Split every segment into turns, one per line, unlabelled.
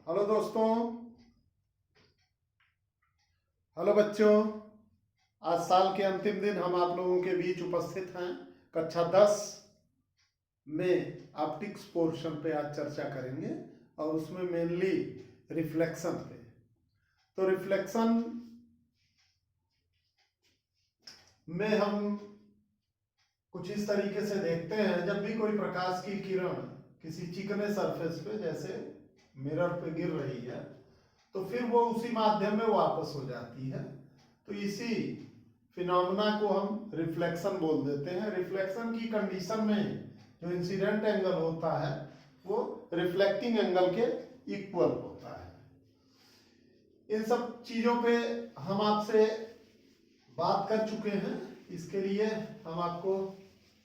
Hello दोस्तों, hello बच्चों। आज साल के अंतिम दिन हम आप लोगों के बीच उपस्थित हैं। कक्षा 10 में ऑप्टिक्स पोर्शन पे आज चर्चा करेंगे और उसमें मेनली रिफ्लेक्शन पे। तो रिफ्लेक्शन में हम कुछ इस तरीके से देखते हैं, जब भी कोई प्रकाश की किरण किसी चिकने सरफेस पे जैसे मिरर पे गिर रही है तो फिर वो उसी माध्यम में वापस हो जाती है। तो इसी फिनोमेना को हम रिफ्लेक्शन बोल देते हैं। रिफ्लेक्शन की कंडीशन में जो इंसिडेंट एंगल होता है वो रिफ्लेक्टिंग एंगल के इक्वल होता है। इन सब चीजों पे हम आपसे बात कर चुके हैं। इसके लिए हम आपको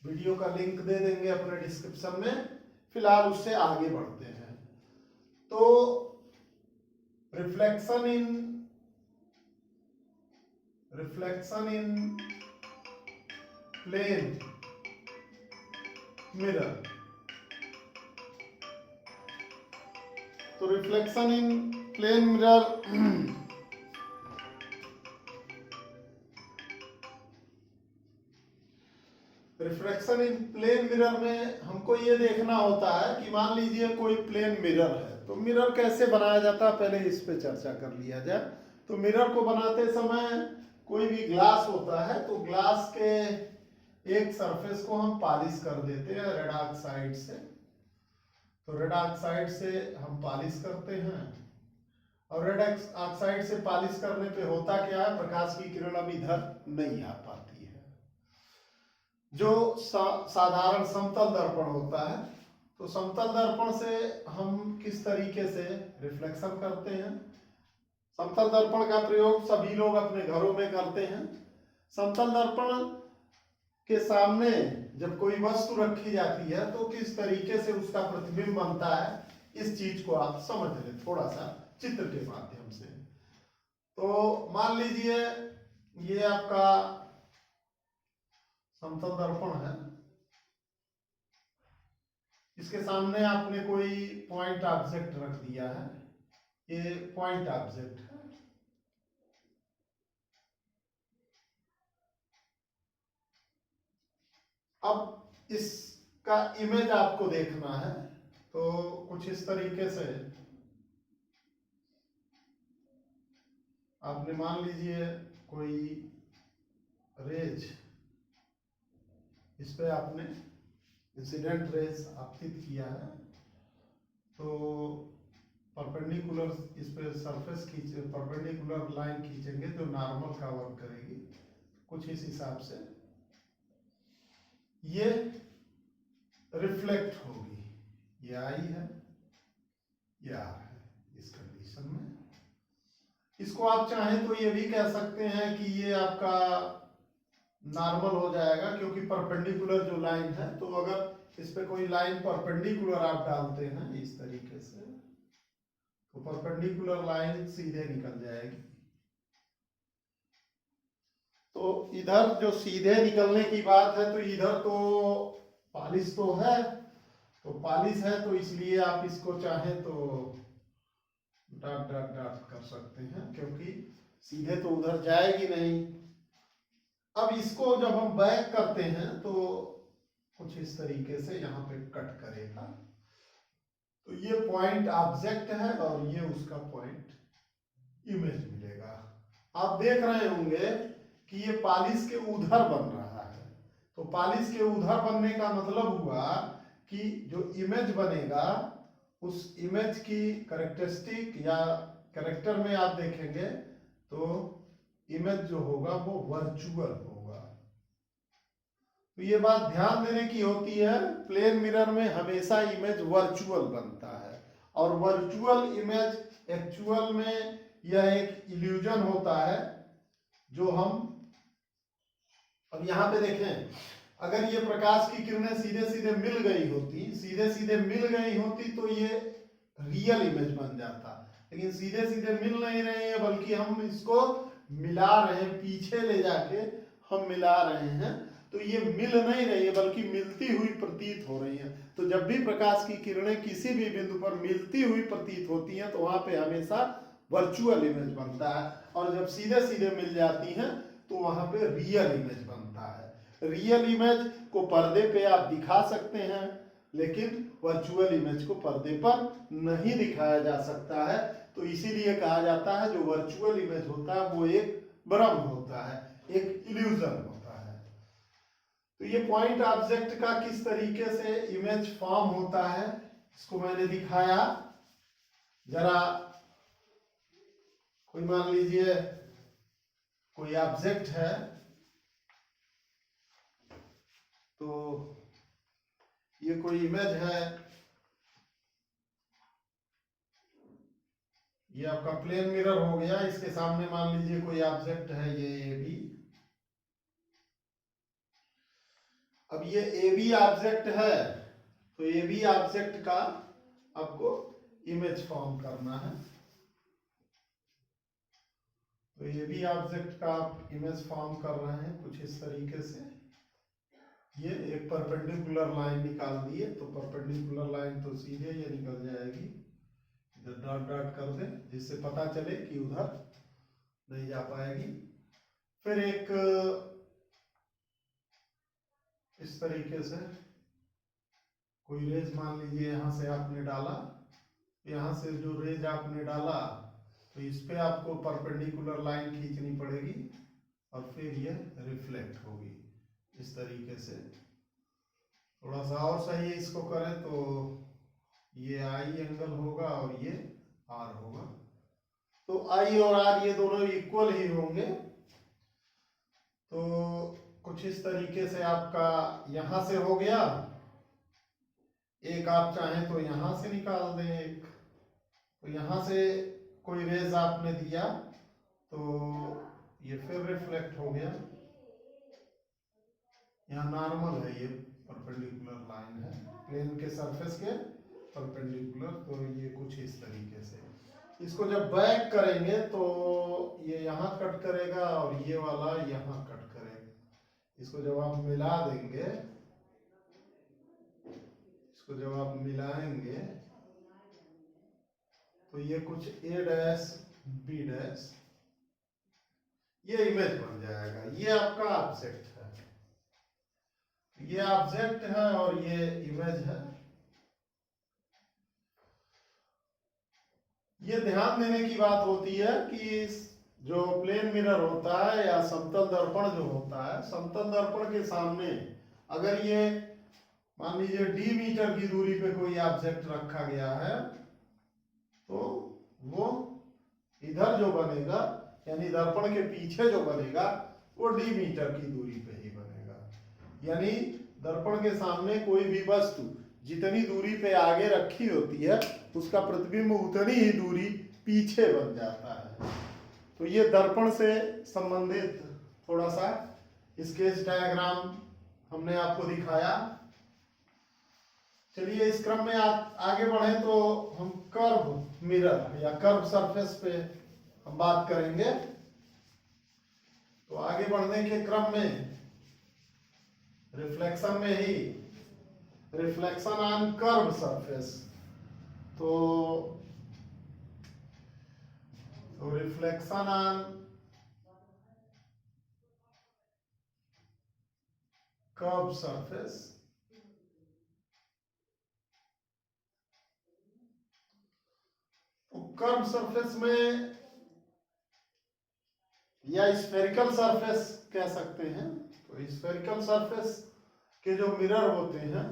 वीडियो का लिंक दे देंगे अपने डिस्क्रिप्शन में। फिलहाल उससे आगे बढ़ते हैं। तो रिफ्लेक्शन इन प्लेन मिरर। तो reflection in plane mirror reflection in plane mirror में हमको ये देखना होता है कि मान लीजिए कोई प्लेन मिरर है तो मिरर कैसे बनाया जाता है, पहले इस पे चर्चा कर लिया जाए। तो मिरर को बनाते समय कोई भी ग्लास होता है तो ग्लास के एक सरफेस को हम पॉलिश कर देते हैं रेड ऑक्साइड से। तो रेड ऑक्साइड से हम पॉलिश करते हैं और रेड ऑक्साइड से पॉलिश करने पे होता क्या है, प्रकाश की किरण अब इधर नहीं आ पाती है। जो साधारण समतल दर्पण होता है तो समतल दर्पण से हम किस तरीके से रिफ्लेक्शन करते हैं। समतल दर्पण का प्रयोग सभी लोग अपने घरों में करते हैं। समतल दर्पण के सामने जब कोई वस्तु रखी जाती है तो किस तरीके से उसका प्रतिबिंब बनता है, इस चीज को आप समझ लें थोड़ा सा चित्र के माध्यम से। तो मान लीजिए ये आपका समतल दर्पण है, इसके सामने आपने कोई पॉइंट ऑब्जेक्ट रख दिया है। ये पॉइंट ऑब्जेक्ट है। अब इसका इमेज आपको देखना है तो कुछ इस तरीके से आपने मान लीजिए कोई रेज, इस पे आपने इंसिडेंट रेज आपतित किया है तो परपेंडिकुलर इस पे सरफेस खींचे, परपेंडिकुलर लाइन खींचेंगे जो नॉर्मल का वर्क करेगी। कुछ इस हिसाब से ये रिफ्लेक्ट होगी, ये आई है, ये आर है। इस कंडीशन में इसको आप चाहें तो ये भी कह सकते हैं कि ये आपका नॉर्मल हो जाएगा, क्योंकि परपेंडिकुलर जो लाइन है तो अगर इस पे कोई लाइन परपेंडिकुलर आप डालते हैं इस तरीके से तो परपेंडिकुलर लाइन सीधे निकल जाएगी। तो इधर जो सीधे निकलने की बात है तो इधर तो पॉलिश तो है, तो पॉलिश है तो इसलिए आप इसको चाहें तो डॉट डॉट डॉट कर सकते हैं, क्योंकि सीधे तो उधर जाएगी नहीं। अब इसको जब हम बैक करते हैं तो कुछ इस तरीके से यहाँ पे कट करेगा। तो ये पॉइंट ऑब्जेक्ट है और ये उसका पॉइंट इमेज मिलेगा। आप देख रहे होंगे कि ये पॉलिश के उधर बन रहा है। तो पॉलिश के उधर बनने का मतलब हुआ कि जो इमेज बनेगा उस इमेज की कैरेक्टरिस्टिक या कैरेक्टर में आप देखेंगे तो इमेज जो होगा वो वर्चुअल होगा। तो ये बात ध्यान देने की होती है, प्लेन मिरर में हमेशा इमेज वर्चुअल बनता है और वर्चुअल इमेज एक्चुअल में यह एक इल्यूजन होता है जो हम अब यहाँ पे देखें। अगर ये प्रकाश की किरणें सीधे सीधे मिल गई होती तो ये रियल इमेज बन जाता, लेकिन सीधे सीधे मिल नहीं रही है बल्कि हम इसको मिला रहे हैं, पीछे ले जाके हम मिला रहे हैं। तो ये मिल नहीं रही है बल्कि मिलती हुई प्रतीत हो रही है। तो जब भी प्रकाश की किरणें किसी भी बिंदु पर मिलती हुई प्रतीत होती हैं तो वहां पे हमेशा वर्चुअल इमेज बनता है, और जब सीधे सीधे मिल जाती हैं तो वहां पे रियल इमेज बनता है। रियल इमेज को पर्दे पे आप दिखा सकते हैं, लेकिन वर्चुअल इमेज को पर्दे पर नहीं दिखाया जा सकता है। तो इसीलिए कहा जाता है जो वर्चुअल इमेज होता है वो एक भ्रम होता है, एक इल्यूजन होता है। तो ये पॉइंट ऑब्जेक्ट का किस तरीके से इमेज फॉर्म होता है इसको मैंने दिखाया। जरा कोई मान लीजिए कोई ऑब्जेक्ट है, तो ये कोई इमेज है, ये आपका प्लेन मिरर हो गया, इसके सामने मान लीजिए कोई ऑब्जेक्ट है ये भी। अब ये ए बी ऑब्जेक्ट है, तो ए बी ऑब्जेक्ट का आपको इमेज फॉर्म करना है। तो ये भी ऑब्जेक्ट का आप इमेज फॉर्म कर रहे हैं कुछ इस तरीके से। ये एक परपेंडिकुलर लाइन निकाल दिए, तो परपेंडिकुलर लाइन तो सीधे ये निकल जाएगी, इधर डॉट डॉट कर दे जिससे पता चले कि उधर नहीं जा पाएगी। फिर एक इस तरीके से कोई रेज मान लीजिए यहां से आपने डाला, यहां से जो रेज आपने डाला तो इस पे आपको परपेंडिकुलर लाइन खींचनी पड़ेगी और फिर ये रिफ्लेक्ट होगी इस तरीके से। थोड़ा सा और सही इसको करें तो ये आई एंगल होगा और ये आर होगा, तो आई और आर ये दोनों इक्वल ही होंगे। तो कुछ इस तरीके से आपका यहां से हो गया, एक आप चाहें तो यहां से निकाल दें एक, तो यहां से कोई रेज आपने दिया तो ये फिर रिफ्लेक्ट हो गया। यहाँ नॉर्मल है, ये परपेंडिकुलर लाइन है प्लेन के सरफेस के परपेंडिकुलर, तो ये कुछ इस तरीके से। इसको जब बैक करेंगे तो ये यहाँ कट करेगा और ये वाला यहाँ कट करेगा। इसको जब आप मिला देंगे, इसको जब आप मिलाएंगे तो ये कुछ ए डैश बी डैश ये इमेज बन जाएगा। ये आपका ऑब्जेक्ट है, ये ऑब्जेक्ट है और ये इमेज है। ये ध्यान देने की बात होती है कि जो प्लेन मिरर होता है या समतल दर्पण जो होता है, समतल दर्पण के सामने अगर ये मान लीजिए डी मीटर की दूरी पे कोई ऑब्जेक्ट रखा गया है तो वो इधर जो बनेगा यानी दर्पण के पीछे जो बनेगा वो डी मीटर की दूरी पे ही बनेगा। यानी दर्पण के सामने कोई भी वस्तु जितनी दूरी पे आगे रखी होती है उसका प्रतिबिंब उतनी ही दूरी पीछे बन जाता है। तो ये दर्पण से संबंधित थोड़ा सा स्केच डायग्राम हमने आपको दिखाया। चलिए इस क्रम में आप आगे बढ़े तो हम कर्व मिरर या कर्व सरफेस पे हम बात करेंगे। तो आगे बढ़ने के क्रम में रिफ्लेक्शन में ही रिफ्लेक्शन ऑन कर्व सरफेस, तो रिफ्लेक्शन ऑन कर्व सरफेस, तो कर्व सरफेस में या स्फेरिकल सरफेस कह सकते हैं। तो स्फेरिकल सरफेस के जो मिरर होते हैं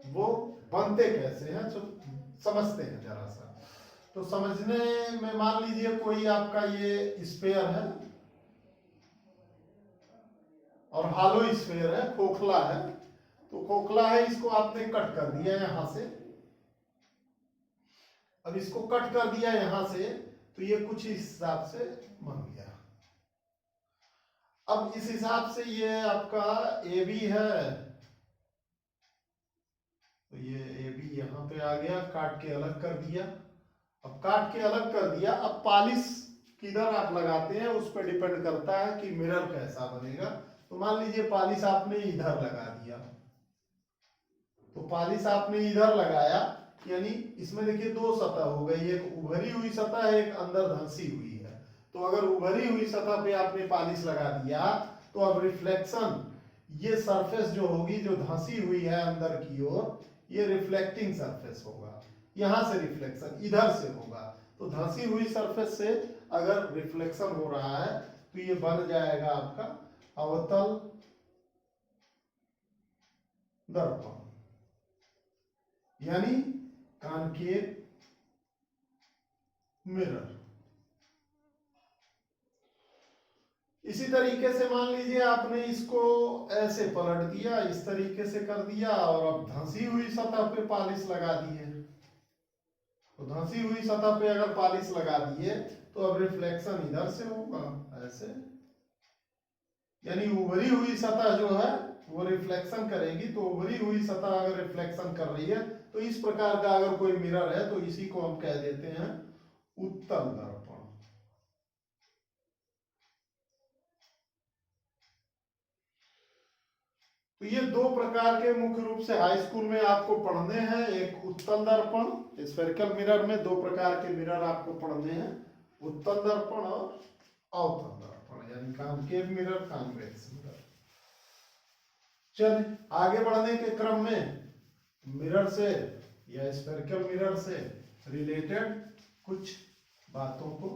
वो बनते कैसे हैं तो समझते हैं जरा सा। तो समझने में मान लीजिए कोई आपका ये स्फेयर है और हालो स्फेयर है, खोखला है। तो खोखला है, इसको आपने कट कर दिया यहां से। अब इसको कट कर दिया यहां से तो ये कुछ इस हिसाब से बन गया। अब इस हिसाब से ये आपका ए बी है, तो ये ए बी यहां पे आ गया, काट के अलग कर दिया। अब काट के अलग कर दिया, अब पॉलिश किधर आप लगाते हैं उस पर डिपेंड करता है कि मिरर कैसा बनेगा। तो मान लीजिए पालिश आपने इधर लगा दिया, तो पालिश आपने इधर लगाया, यानी इसमें देखिए दो सतह हो गई, एक उभरी हुई सतह है, एक अंदर धंसी हुई है। तो अगर उभरी हुई सतह पे आपने पालिश लगा दिया तो अब रिफ्लेक्शन, ये सरफेस जो होगी जो धंसी हुई है अंदर की ओर, ये रिफ्लेक्टिंग सरफेस होगा, यहां से रिफ्लेक्शन इधर से होगा। तो धंसी हुई सरफेस से अगर रिफ्लेक्शन हो रहा है तो ये बन जाएगा आपका अवतल दर्पण, यानी कॉनकेव मिरर। इसी तरीके से मान लीजिए आपने इसको ऐसे पलट दिया, इस तरीके से कर दिया, और अब धंसी हुई सतह पे पालिश लगा दिए। तो धंसी हुई सतह पे अगर पालिश लगा दिए तो अब रिफ्लेक्शन इधर से होगा ऐसे, यानी उभरी हुई सतह जो है वो रिफ्लेक्शन करेगी। तो उभरी हुई सतह अगर रिफ्लेक्शन कर रही है तो इस प्रकार का अगर कोई मिरर है तो इसी को हम कह देते हैं उत्तल दर्पण। तो ये दो प्रकार के मुख्य रूप से हाई स्कूल में आपको पढ़ने हैं। एक उत्तल दर्पण, स्फेरिकल मिरर में दो प्रकार के मिरर आपको पढ़ने हैं, उत्तल दर्पण और अवतल दर्पण, यानी कॉनकेव मिरर, कॉन्वेक्स मिरर। चलिए आगे बढ़ने के क्रम में मिरर से या स्फेरिकल मिरर से रिलेटेड कुछ बातों को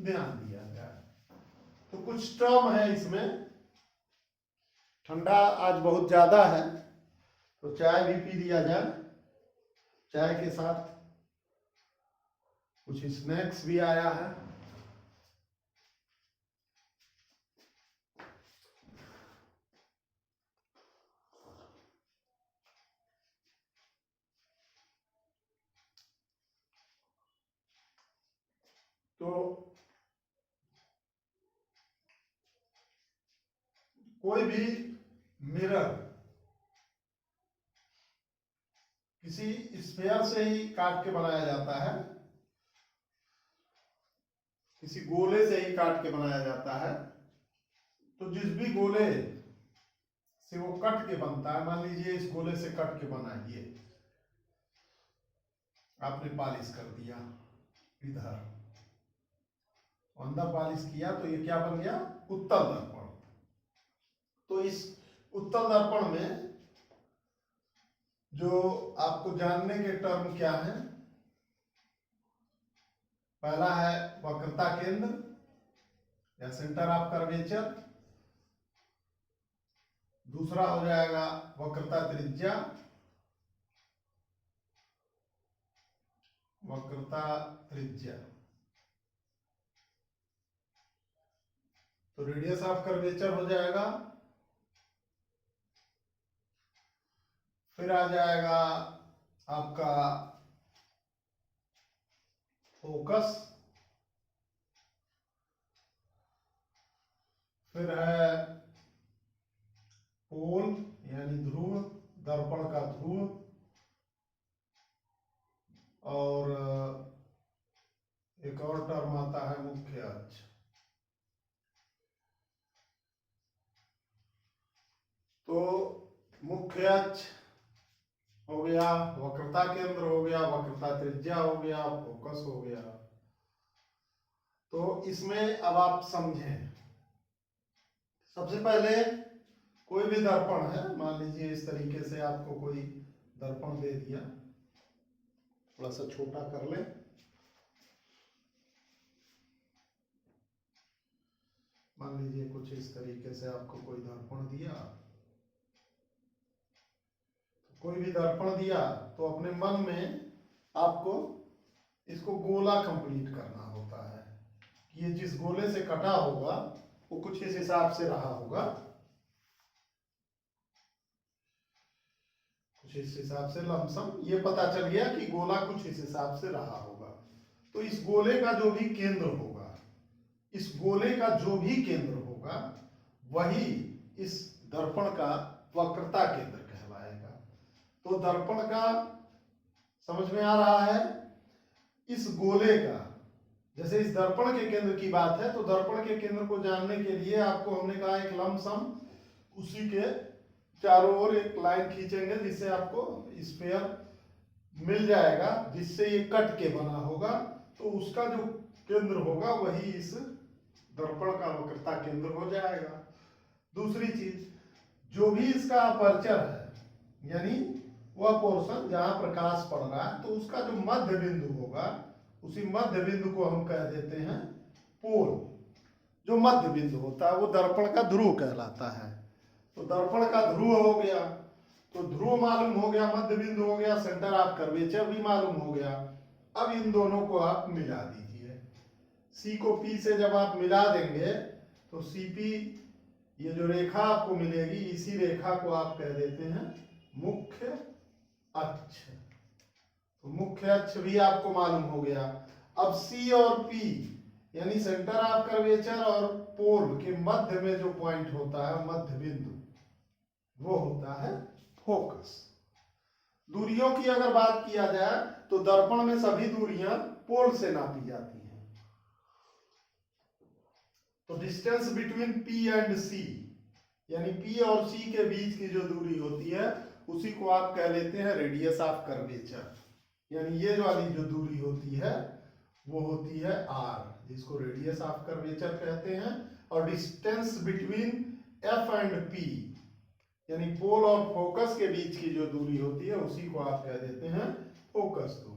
ध्यान दिया जाए। तो कुछ टर्म है इसमें, ठंडा आज बहुत ज्यादा है तो चाय भी पी लिया जाए, चाय के साथ कुछ स्नैक्स भी आया है। तो कोई भी मिरर किसी स्फीयर से ही काट के बनाया जाता है, किसी गोले से ही काट के बनाया जाता है। तो जिस भी गोले से वो कट के बनता है, मान लीजिए इस गोले से कट के बना, ये आपने पॉलिश कर दिया इधर, अंदर पॉलिश किया, तो ये क्या बन गया, उत्तल दर्पण। तो इस उत्तल दर्पण में जो आपको जानने के टर्म क्या है, पहला है वक्रता केंद्र या सेंटर ऑफ कर्वेचर, दूसरा हो जाएगा वक्रता त्रिज्या, वक्रता त्रिज्या। तो रेडियस ऑफ कर्वेचर हो जाएगा, फिर आ जाएगा आपका फोकस, फिर है पोल यानी ध्रुव, दर्पण का ध्रुव, और एक और टर्म आता है मुख्य अक्ष। तो मुख्य अक्ष हो गया, वक्रता केंद्र हो गया, वक्रता त्रिज्या हो गया, फोकस हो गया। तो इसमें अब आप समझें, सबसे पहले कोई भी दर्पण है, मान लीजिए इस तरीके से आपको कोई दर्पण दे दिया, थोड़ा सा छोटा कर ले, मान लीजिए कुछ इस तरीके से आपको कोई दर्पण दिया, कोई भी दर्पण दिया तो अपने मन में आपको इसको गोला कंप्लीट करना होता है कि ये जिस गोले से कटा होगा वो कुछ इस हिसाब से रहा होगा, कुछ इस हिसाब से लमसम ये पता चल गया कि गोला कुछ इस हिसाब से रहा होगा। तो इस गोले का जो भी केंद्र होगा, इस गोले का जो भी केंद्र होगा वही इस दर्पण का वक्रता केंद्र कहलाएगा। तो दर्पण का समझ में आ रहा है, इस गोले का, जैसे इस दर्पण के केंद्र की बात है तो दर्पण के केंद्र को जानने के लिए आपको हमने कहा एक लमसम उसी के चारों ओर एक लाइन खींचेंगे जिससे आपको स्फीयर मिल जाएगा, जिससे ये कट के बना होगा। तो उसका जो केंद्र होगा वही इस दर्पण का वक्रता केंद्र हो जाएगा। दूसरी चीज, जो भी इसका अपर्चर है यानी वह पोर्शन जहां प्रकाश पड़ रहा है, तो उसका जो मध्य बिंदु होगा उसी मध्य बिंदु को हम कह देते हैं पोल। जो मध्य बिंदु होता है वो दर्पण का ध्रुव कहलाता है। तो दर्पण का ध्रुव हो गया, तो ध्रुव मालूम हो गया, मध्य बिंदु हो गया, सेंटर ऑफ कर्वेचर भी मालूम हो गया। अब इन दोनों को आप मिला दीजिए। सी को पी से जब आप मिला देंगे तो सीपी, ये जो रेखा आपको मिलेगी, इसी रेखा को आप कह देते हैं मुख्य अक्ष। तो मुख्य अक्ष भी आपको मालूम हो गया। अब सी और पी यानी सेंटर ऑफ कर्वेचर और पोल के मध्य में जो पॉइंट होता है, मध्य बिंदु, वो होता है फोकस। दूरियों की अगर बात किया जाए तो दर्पण में सभी दूरियां पोल से नापी जाती हैं। तो डिस्टेंस बिटवीन पी एंड सी यानी पी और सी के बीच की जो दूरी होती है उसी को आप कह लेते हैं रेडियस ऑफ कर्वेचर। यानी ये वाली जो दूरी होती है वो होती है आर, जिसको रेडियस ऑफ कर्वेचर कहते हैं। और distance between F and P यानी पोल और फोकस के बीच की जो दूरी होती है उसी को आप कह देते हैं फोकस दूरी।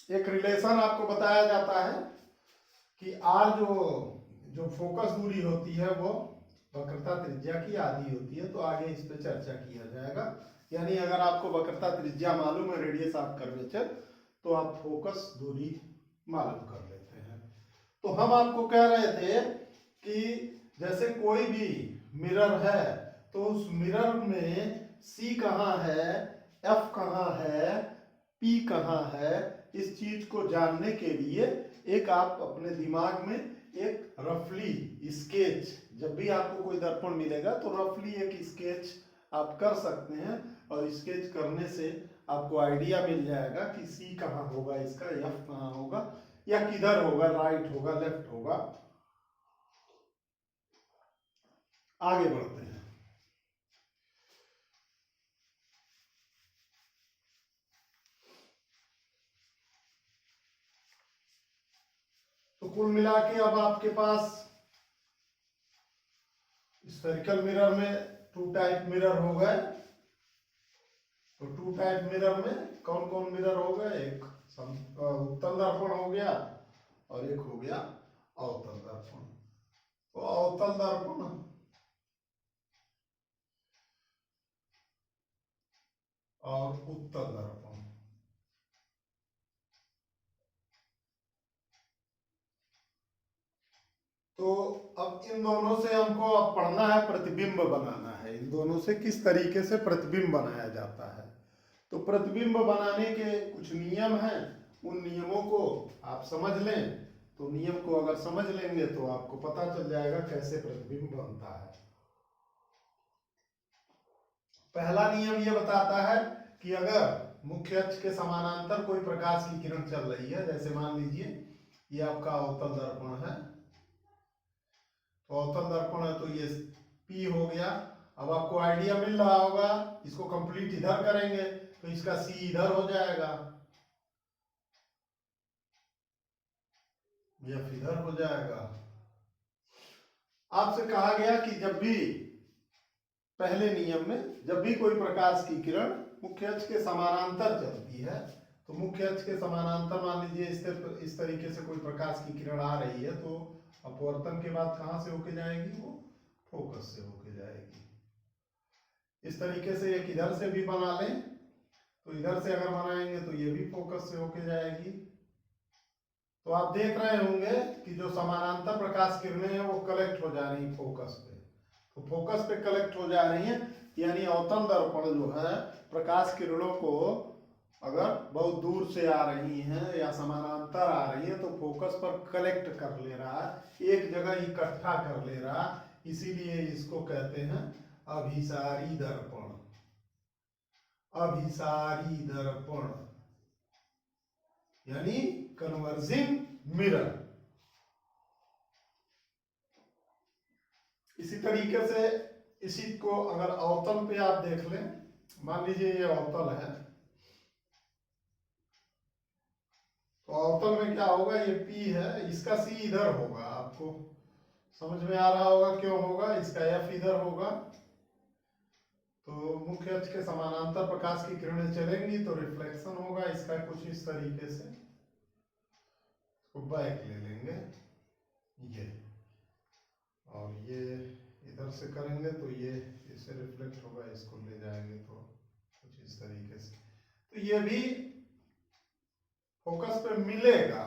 एक रिलेशन आपको बताया जाता है कि आर जो फोकस दूरी होती है वो वक्रता त्रिज्या की आधी होती है। तो आगे इस पे चर्चा किया जाएगा। यानी अगर आपको वक्रता त्रिज्या मालूम है, रेडियस ऑफ कर्वेचर, तो आप फोकस दूरी मालूम कर लेते हैं। तो हम आपको कह रहे थे कि जैसे कोई भी मिरर है तो उस मिरर में सी कहाँ है, एफ कहाँ है, पी कहाँ है, इस चीज को जानने के लिए एक आप अपने दिमाग में एक रफली स्केच, जब भी आपको कोई दर्पण मिलेगा तो रफली एक स्केच आप कर सकते हैं। और स्केच करने से आपको आइडिया मिल जाएगा कि सी कहाँ होगा इसका, एफ कहाँ होगा, या किधर होगा, राइट होगा, लेफ्ट होगा। आगे बढ़ते हैं। तो कुल मिला के अब आपके पास स्फेरिकल मिरर में टू टाइप मिरर हो गए। तो टू टाइप मिरर में कौन कौन मिरर हो गए? एक उत्तल दर्पण हो गया और एक हो गया अवतल दर्पण। तो अवतल दर्पण और उत्तल दर्पण, तो अब इन दोनों से हमको अब पढ़ना है, प्रतिबिंब बनाना है। इन दोनों से किस तरीके से प्रतिबिंब बनाया जाता है। तो प्रतिबिंब बनाने के कुछ नियम हैं, उन नियमों को आप समझ लें। तो नियम को अगर समझ लेंगे तो आपको पता चल जाएगा कैसे प्रतिबिंब बनता है। पहला नियम ये बताता है कि अगर मुख्य अक्ष के समानांतर कोई प्रकाश की किरण चल रही है, जैसे मान लीजिए ये आपका अवतल दर्पण है, तो अवतल दर्पण है तो ये P हो गया। अब आपको आइडिया मिल रहा होगा, इसको कंप्लीट इधर करेंगे तो इसका C इधर हो जाएगा, F इधर हो जाएगा। आपसे कहा गया कि जब भी, पहले नियम में, जब भी कोई प्रकाश की किरण मुख्य अक्ष के समानांतर चलती है, तो मुख्य अक्ष के समानांतर मान लीजिए इस तरीके से कोई प्रकाश की किरण आ रही है, तो अपवर्तन के बाद कहां से होके जाएगी? वो फोकस से होके जाएगी। इस तरीके से एक इधर से भी बना लें, तो इधर से अगर बनाएंगे तो ये भी फोकस से होके जाएगी। तो आप देख रहे होंगे कि जो समानांतर प्रकाश किरणें हैं वो कलेक्ट हो जा रही फोकस पे। तो फोकस पे कलेक्ट हो जा रही हैं, यानी अवतल दर्पण जो है प्रकाश किरणों को अगर बहुत दूर से आ रही हैं या समानांतर आ रही है तो फोकस पर कलेक्ट कर ले रहा है, एक जगह इकट्ठा कर ले रहा, इसीलिए इसको कहते हैं अभिसारी दर्पण। अभिसारी दर्पण यानी कन्वर्जिंग मिरर। इसी तरीके से इसी को अगर अवतल पे आप देख लें, मान लीजिए ये अवतल है, तो अवतल में क्या होगा, ये P है, इसका C इधर होगा, आपको समझ में आ रहा होगा क्यों होगा, इसका F इधर होगा। तो मुख्य अक्ष के समानांतर प्रकाश की किरणें चलेंगी तो रिफ्लेक्शन होगा, इसका कुछ इस तरीके से तो बैक ले लेंगे ये, और ये इधर से करेंगे तो ये इससे रिफ्लेक्ट होगा, इसको ले जाएंगे तो कुछ इस तरीके से, तो ये भी फोकस पे मिलेगा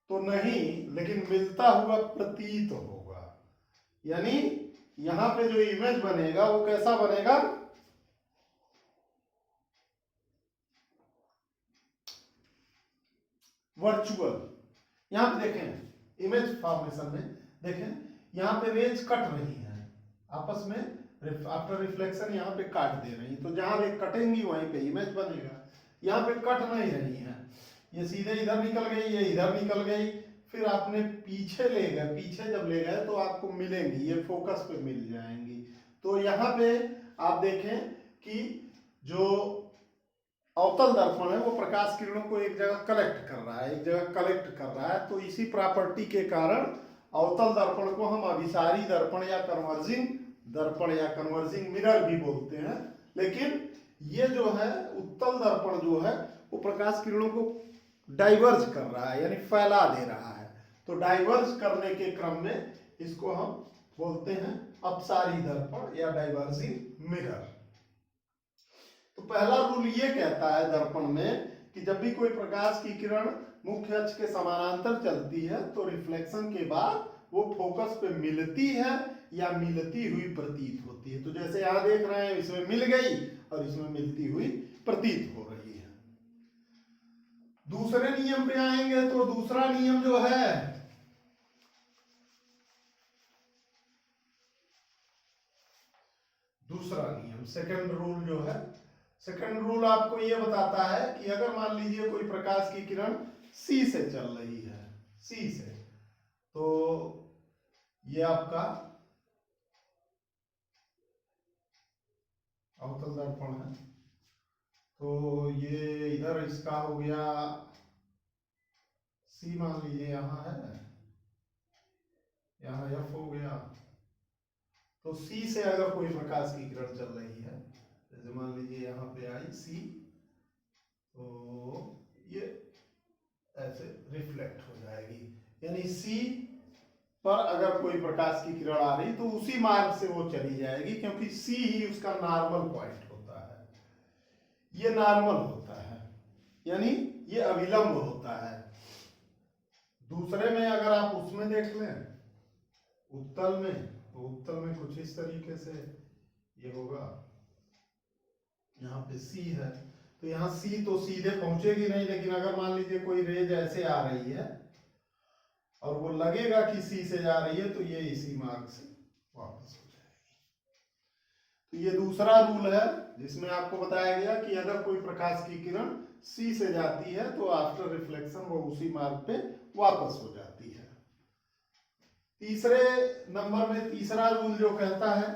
तो नहीं, लेकिन मिलता हुआ प्रतीत होगा। यानी यहां पे जो इमेज बनेगा वो कैसा बनेगा, वर्चुअल। यहां पे देखें इमेज फॉर्मेशन में, देखें यहां पे रेंज कट रही है आपस में, आफ्टर रिफ्लेक्शन यहाँ पे काट दे रही है, तो जहां वे कटेंगी वहीं पे इमेज बनेगा। यहाँ पे कट नहीं रही है, ये सीधे इधर निकल गई, ये इधर निकल गई, फिर आपने पीछे ले गए, पीछे जब ले गए तो आपको मिलेंगी, ये फोकस पे मिल जाएंगी। तो यहाँ पे आप देखें कि जो अवतल दर्पण है वो प्रकाश किरणों को एक जगह कलेक्ट कर रहा है, एक जगह कलेक्ट कर रहा है, तो इसी प्रॉपर्टी के कारण अवतल दर्पण को हम अभिसारी दर्पण या कन्वर्जिंग दर्पण या कन्वर्जिंग मिरर भी बोलते हैं। लेकिन ये जो है उत्तल दर्पण जो है वो प्रकाश किरणों को डाइवर्ज कर रहा है, यानी फैला दे रहा है, तो डाइवर्ज करने के क्रम में इसको हम बोलते हैं अपसारी दर्पण या डाइवर्जिंग मिरर। तो पहला रूल ये कहता है दर्पण में कि जब भी कोई प्रकाश की किरण मुख्य अक्ष के समानांतर चलती है तो रिफ्लेक्शन के बाद वो फोकस पे मिलती है या मिलती हुई प्रतीत होती है। तो जैसे यहां देख रहे हैं, इसमें मिल गई और इसमें मिलती हुई प्रतीत हो रही है। दूसरे नियम पे आएंगे तो दूसरा नियम जो है, दूसरा नियम सेकंड रूल जो है, सेकंड रूल आपको यह बताता है कि अगर मान लीजिए कोई प्रकाश की किरण C से चल रही है, C से, तो ये आपका अवतल दर्पण है, तो ये इधर इसका हो गया C, मान लीजिए यहाँ है, यहाँ F हो गया। तो C से अगर कोई प्रकाश की किरण चल रही है, जैसे मान लीजिए यहाँ पे आई C, तो ये ऐसे रिफ्लेक्ट हो जाएगी, यानी C पर अगर कोई प्रकाश की किरण आ रही तो उसी मार्ग से वो चली जाएगी, क्योंकि C ही उसका नॉर्मल पॉइंट होता है, ये नॉर्मल होता है, यानी ये अविलंब होता है। दूसरे में अगर आप उसमें देख लें उत्तल में, तो उत्तल में कुछ इस तरीके से ये होगा, यहाँ पे C है, तो यहाँ C तो सीधे पहुंचेगी नहीं, लेकिन अगर मान लीजिए कोई रेज ऐसे आ रही है और वो लगेगा कि C से जा रही है, तो ये इसी मार्ग से वापस हो जाएगी। तो ये दूसरा रूल है जिसमें आपको बताया गया कि अगर कोई प्रकाश की किरण C से जाती है तो आफ्टर रिफ्लेक्शन वो उसी मार्ग पे वापस हो जाती है। तीसरे नंबर में तीसरा रूल जो कहता है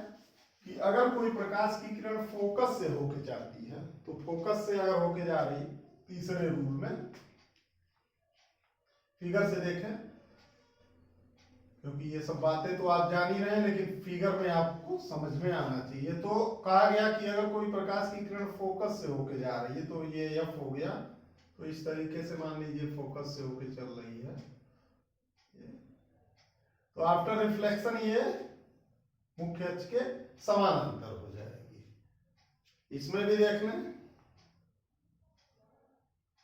कि अगर कोई प्रकाश की किरण फोकस से होके जाती है, तो फोकस से अगर होके जा रही, तीसरे रूल में फिगर से देखें, क्योंकि ये सब बातें तो आप जान ही रहे हैं, लेकिन फिगर में आपको समझ में आना चाहिए। तो कहा गया कि अगर कोई प्रकाश की किरण फोकस से होके जा रही है, तो ये F हो गया, तो इस तरीके से मान लीजिए फोकस से होके चल रही है, तो आफ्टर रिफ्लेक्शन ये मुख्य अक्ष के समानांतर हो जाएगी। इसमें भी देख लें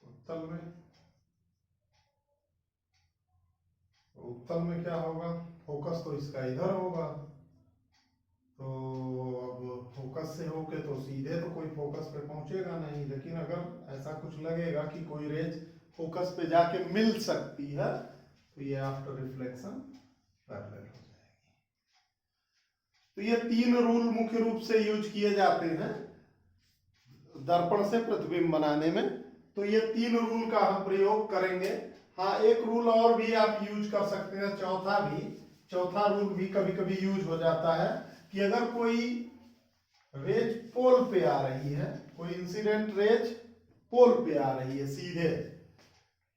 उत्तल में, उत्तल में क्या होगा, फोकस तो इसका इधर होगा, तो अब फोकस से होके तो सीधे तो कोई फोकस पे पहुंचेगा नहीं, लेकिन अगर ऐसा कुछ लगेगा कि कोई रेज फोकस पे जाके मिल सकती है, तो ये आफ्टर रिफ्लेक्शन पैरेलल हो जाएगी। तो ये तीन रूल मुख्य रूप से यूज किए जाते हैं दर्पण से प्रतिबिंब बनाने में। तो ये तीन रूल का हम प्रयोग करेंगे। हाँ, एक रूल और भी आप यूज कर सकते हैं, चौथा भी, चौथा रूल भी कभी कभी यूज हो जाता है कि अगर कोई रेज पोल पे आ रही है, कोई इंसिडेंट रेज पोल पे आ रही है, सीधे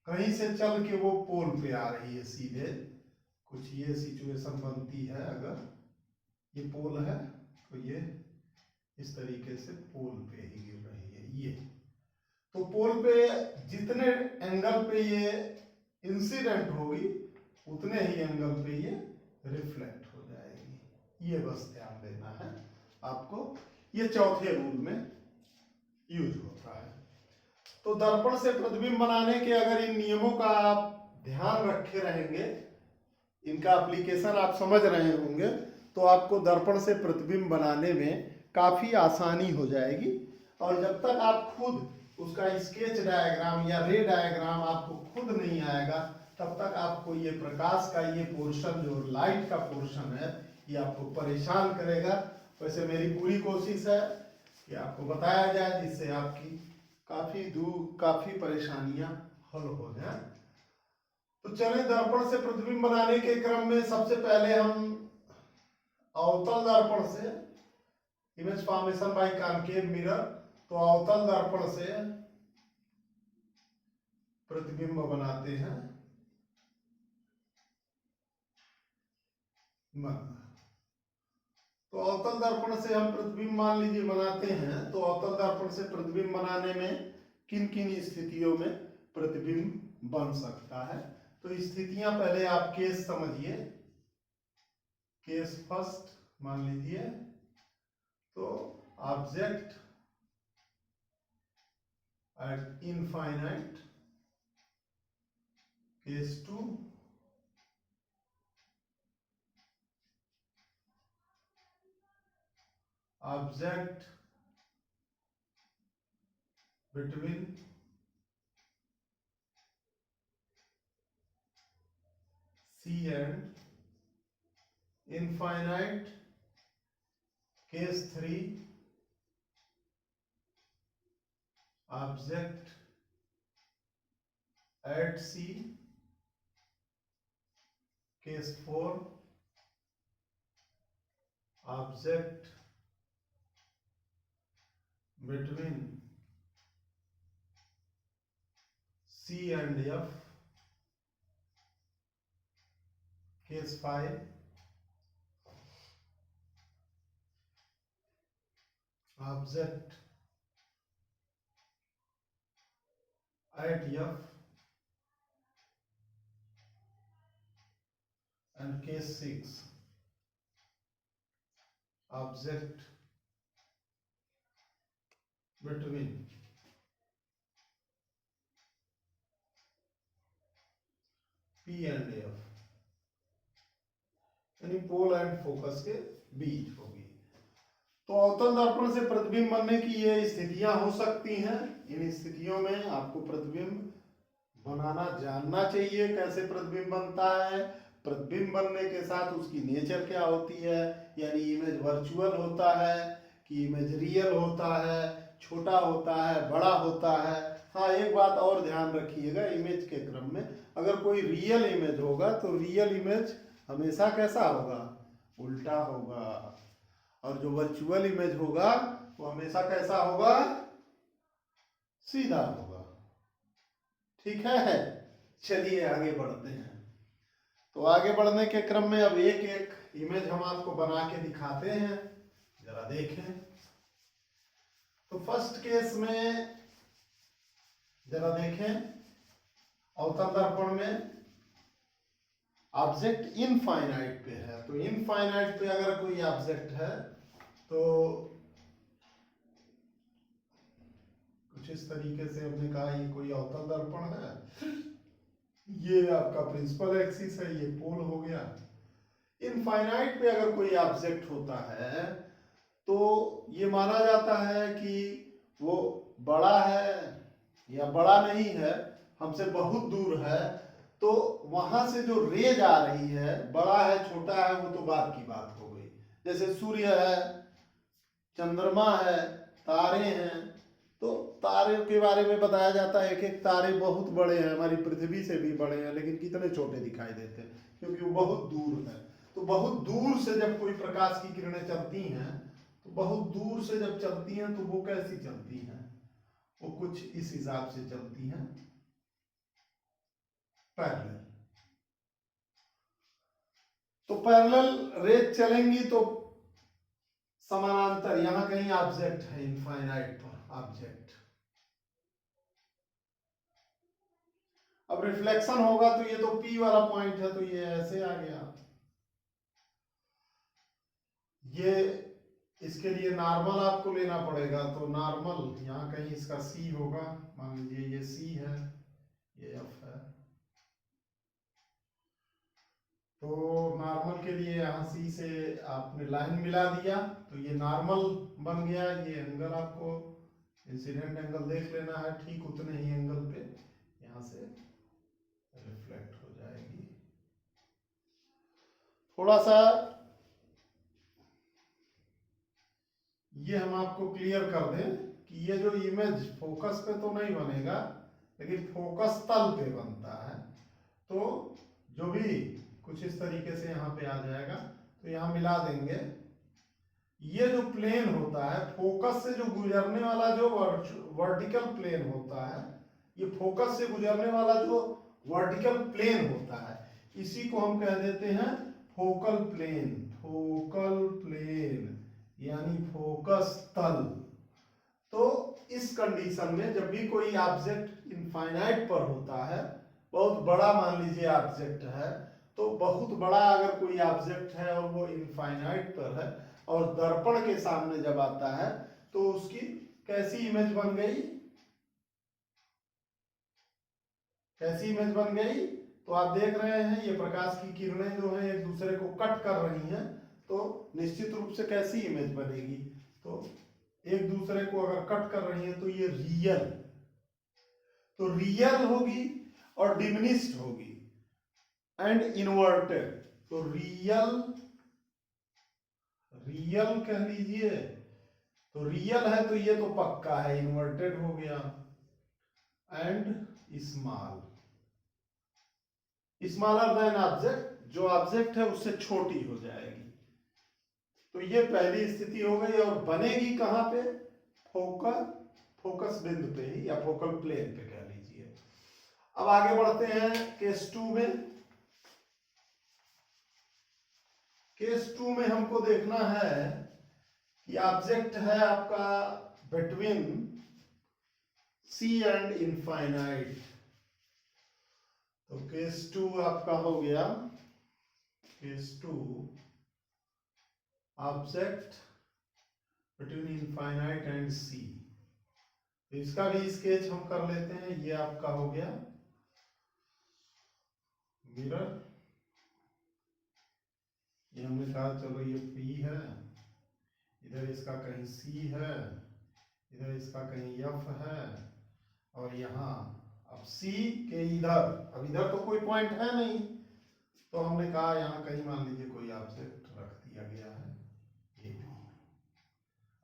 कहीं से चल के वो पोल पे आ रही है सीधे, कुछ ये सिचुएशन बनती है, अगर ये पोल है तो ये इस तरीके से पोल पे ही गिर रही है ये, तो पोल पे जितने एंगल पे ये इंसिडेंट होगी उतने ही एंगल पे ये रिफ्लेक्ट हो जाएगी। ये बस ध्यान देना है आपको, ये चौथे रूल में यूज होता है। तो दर्पण से प्रतिबिंब बनाने के अगर इन नियमों का आप ध्यान रखे रहेंगे, इनका एप्लीकेशन आप समझ रहे होंगे, तो आपको दर्पण से प्रतिबिंब बनाने में काफी आसानी हो जाएगी। और जब तक आप खुद उसका स्केच डायग्राम या रे डायग्राम आपको खुद नहीं आएगा, तब तक आपको ये प्रकाश का ये पोर्शन जो लाइट का पोर्शन है ये आपको परेशान करेगा। वैसे मेरी पूरी कोशिश है कि आपको बताया जाए जिससे आपकी काफी परेशानियां हल हो जाए। तो चलें, दर्पण से प्रतिबिंब बनाने के क्रम में सबसे पहले हम अवतल दर्पण से, image formation by concave mirror, तो अवतल दर्पण से प्रतिबिंब बनाते हैं। तो अवतल दर्पण से हम प्रतिबिंब मान लीजिए बनाते हैं, तो अवतल दर्पण से प्रतिबिंब बनाने में किन किन स्थितियों में प्रतिबिंब बन सकता है, तो स्थितियां पहले आप केस समझिए। केस फर्स्ट मान लीजिए, तो object at infinite. Case two, object between C and infinite. Case 3, object at C. Case 4, object between C and F. Case 5, object at F. And case 6, object between P and F, यानी pole and focus के बीच होगी। तो अवतल दर्पण से प्रतिबिंब बनने की ये स्थितियां हो सकती हैं। इन स्थितियों में आपको प्रतिबिंब बनाना जानना चाहिए, कैसे प्रतिबिंब बनता है, प्रतिबिंब बनने के साथ उसकी नेचर क्या होती है, यानी इमेज वर्चुअल होता है कि इमेज रियल होता है, छोटा होता है, बड़ा होता है। हाँ, एक बात और ध्यान रखिएगा, इमेज के क्रम में अगर कोई रियल इमेज होगा तो रियल इमेज हमेशा कैसा होगा, उल्टा होगा, और जो वर्चुअल इमेज होगा वो हमेशा कैसा होगा, सीधा होगा। ठीक है, चलिए आगे बढ़ते हैं। तो आगे बढ़ने के क्रम में अब एक एक इमेज हम आपको बना के दिखाते हैं, जरा देखें। तो फर्स्ट केस में जरा देखें, अवतल दर्पण में ऑब्जेक्ट इनफाइनाइट पे है। तो इनफाइनाइट पे अगर कोई ऑब्जेक्ट है तो कुछ इस तरीके से हमने कहा ये कोई अवतल दर्पण है, ये आपका प्रिंसिपल एक्सिस है, ये पोल हो गया। इनफाइनाइट पे अगर कोई ऑब्जेक्ट होता है तो ये माना जाता है कि वो बड़ा है या बड़ा नहीं है, हमसे बहुत दूर है, तो वहां से जो रेज आ रही है, बड़ा है छोटा है वो तो बात की बात हो गई। जैसे सूर्य है, चंद्रमा है, तारे हैं, तो तारे के बारे में बताया जाता है, एक एक तारे बहुत बड़े हैं, हमारी पृथ्वी से भी बड़े हैं, लेकिन कितने छोटे दिखाई देते हैं क्योंकि वो बहुत दूर है। तो बहुत दूर से जब कोई प्रकाश की किरणें चलती हैं, तो बहुत दूर से जब चलती हैं तो वो कैसी चलती हैं, वो कुछ इस हिसाब से चलती हैं, पैरेलल। तो पैरेलल रेज चलेंगी तो समानांतर, यहां कहीं ऑब्जेक्ट है इनफाइनाइट पर ऑब्जेक्ट। अब रिफ्लेक्शन होगा तो ये तो P वाला पॉइंट है, तो ये ऐसे आ गया। ये इसके लिए नॉर्मल आपको लेना पड़ेगा, तो नॉर्मल यहाँ कहीं इसका C होगा, मान लीजिए ये C है, ये F है, तो नॉर्मल के लिए यहाँ C से आपने लाइन मिला दिया तो ये नॉर्मल बन गया। ये एंगल आपको इंसिडेंट एंगल देख लेना है, ठीक उतने ही एंगल पे यहाँ से रिफ्लेक्ट हो जाएगी। थोड़ा सा ये हम आपको क्लियर कर दें कि ये जो इमेज फोकस पे तो नहीं बनेगा, लेकिन फोकस तल पे बनता है। तो जो भी कुछ इस तरीके से यहाँ पे आ जाएगा, तो यहाँ मिला देंगे। ये जो प्लेन होता है, फोकस से जो गुजरने वाला जो वर्टिकल प्लेन होता है, ये फोकस से गुजरने वाला जो वर्टिकल प्लेन होता है, इसी को हम कह देते हैं फोकल प्लेन। फोकल प्लेन यानी फोकस तल। तो इस कंडीशन में जब भी कोई ऑब्जेक्ट इनफाइनाइट पर होता है, बहुत बड़ा मान लीजिए ऑब्जेक्ट है, तो बहुत बड़ा अगर कोई ऑब्जेक्ट है और वो इनफाइनाइट पर है और दर्पण के सामने जब आता है, तो उसकी कैसी इमेज बन गई, कैसी इमेज बन गई? तो आप देख रहे हैं ये प्रकाश की किरणें जो हैं एक दूसरे को कट कर रही हैं, तो निश्चित रूप से कैसी इमेज बनेगी? तो एक दूसरे को अगर कट कर रही है तो ये रियल, तो रियल होगी और डिमिनिश्ड होगी एंड इन्वर्टेड। तो रियल, रियल कह लीजिए, तो रियल है तो ये तो पक्का है, इन्वर्टेड हो गया। And small, smaller than object, जो ऑब्जेक्ट है उससे छोटी हो जाएगी। तो ये पहली स्थिति हो गई और बनेगी कहां पे? फोकस बिंदु पे ही या फोकल प्लेन पे कह लीजिए। अब आगे बढ़ते हैं केस 2 में। केस 2 में हमको देखना है कि ऑब्जेक्ट है आपका बिटवीन C एंड इनफाइनाइट। तो केस 2 आपका हो गया, case 2 object between infinite and C। तो इसका भी स्केच हम कर लेते हैं। ये आपका हो गया मिरर, ये हमने कहा चलो ये P है, इधर इसका कहीं C है, इधर इसका कहीं F है, और यहाँ अब C के इधर, अब इधर तो कोई पॉइंट है नहीं, तो हमने कहा यहाँ कहीं मान लीजिए कोई ऑब्जेक्ट रख दिया गया है, ये भी।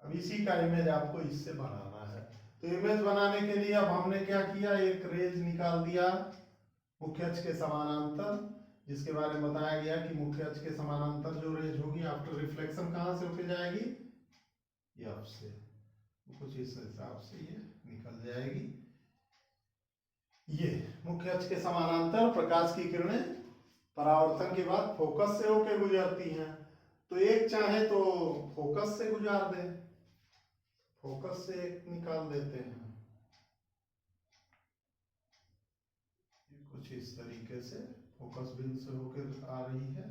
अब इसी का इमेज आपको इससे बनाना है। तो इमेज बनाने के लिए अब हमने क्या किया, एक रेज निकाल दिया मुख्य अक्ष के समानांतर, जिसके बारे में बताया गया कि मुख्य अक्ष के समानांतर जो रेज होगी आफ्टर रिफ्लेक्शन कहां से होके जाएगी? F से। कुछ इस हिसाब से ये निकल जाएगी। ये मुख्य अक्ष के समानांतर प्रकाश की किरणें परावर्तन के बाद फोकस से होकर गुजरती हैं। तो एक चाहे तो फोकस से गुजार दे, फोकस से एक निकाल देते हैं, कुछ इस तरीके से फोकस बिंदु से होकर आ रही है।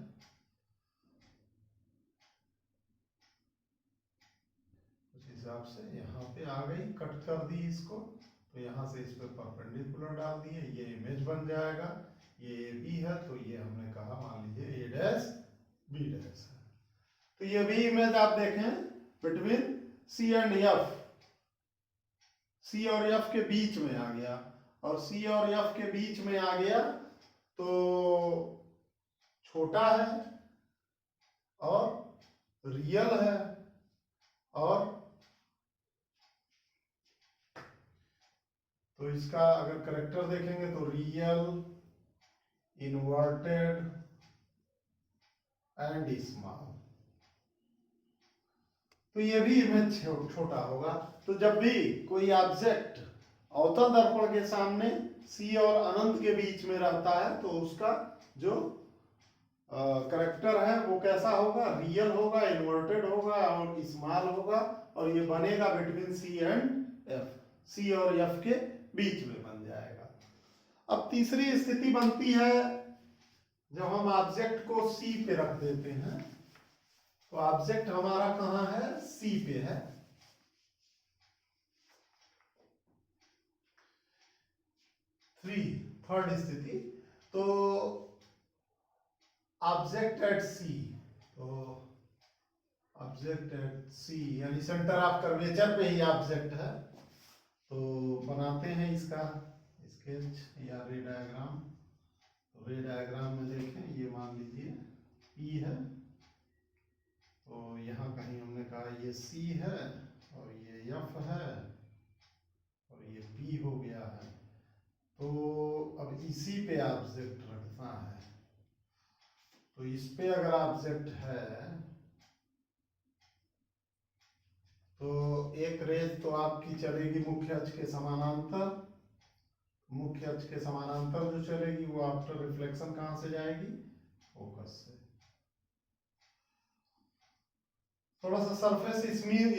कुछ हिसाब से यहाँ पे आ गई, कट कर दी इसको, तो यहाँ से इस पे परपेंडिकुलर डाल दिए, ये इमेज बन जाएगा। ये AB है तो ये हमने कहा मान लीजिए A डैश B डैश है। तो ये भी इमेज आप देखें between C and F, C और F के बीच में आ गया, और C और F के बीच में आ गया तो छोटा है और रियल है, और तो इसका अगर करेक्टर देखेंगे तो रियल, इन्वर्टेड एंड स्मॉल। तो ये भी इमेज छोटा होगा। तो जब भी कोई ऑब्जेक्ट अवतल दर्पण के सामने सी और अनंत के बीच में रहता है तो उसका जो करेक्टर है वो कैसा होगा, रियल होगा, इन्वर्टेड होगा और स्मॉल होगा, और ये बनेगा बिटवीन सी एंड एफ, सी और एफ के बीच में बन जाएगा। अब तीसरी स्थिति बनती है जब हम ऑब्जेक्ट को सी पे रख देते हैं, तो ऑब्जेक्ट हमारा कहां है, सी पे है। थर्ड स्थिति, तो ऑब्जेक्ट एट सी, तो ऑब्जेक्ट एट सी यानी सेंटर ऑफ कर्वेचर पे ही ऑब्जेक्ट है। तो बनाते हैं इसका स्केच या रे डायग्राम। तो रे डायग्राम में देखें, ये मान लीजिए ई है, तो यहाँ कहीं हमने कहा ये सी है और ये एफ है और ये पी हो गया है। तो अब इसी पे ऑब्जेक्ट रखना है। तो इस पे अगर ऑब्जेक्ट है तो एक रेज तो आपकी चलेगी मुख्य अक्ष के समानांतर। मुख्य अक्ष के समानांतर जो चलेगी वो आफ्टर रिफ्लेक्शन कहां से जाएगी, फोकस से। थोड़ा सा सरफेस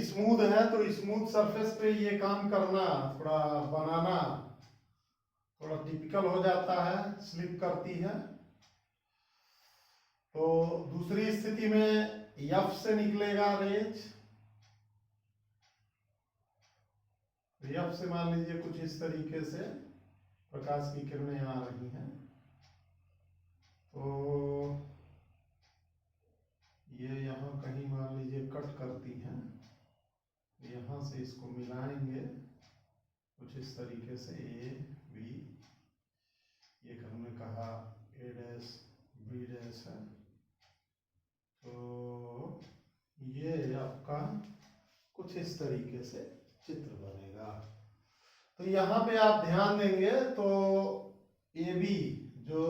स्मूथ है तो स्मूथ सरफेस पे ये काम करना, थोड़ा बनाना थोड़ा टिपिकल हो जाता है, स्लिप करती है। तो दूसरी स्थिति में एफ से निकलेगा रेज, एफ से मान लीजिए कुछ इस तरीके से प्रकाश की किरणें आ रही हैं। तो ये यहाँ कहीं मान लीजिए कट करती हैं, यहाँ से इसको मिलाएंगे कुछ इस तरीके से, ए बी, ये हमने कहा ए डैश बी डैश है। तो ये आपका कुछ इस तरीके से चित्र बनेगा। तो यहाँ पे आप ध्यान देंगे तो ए बी जो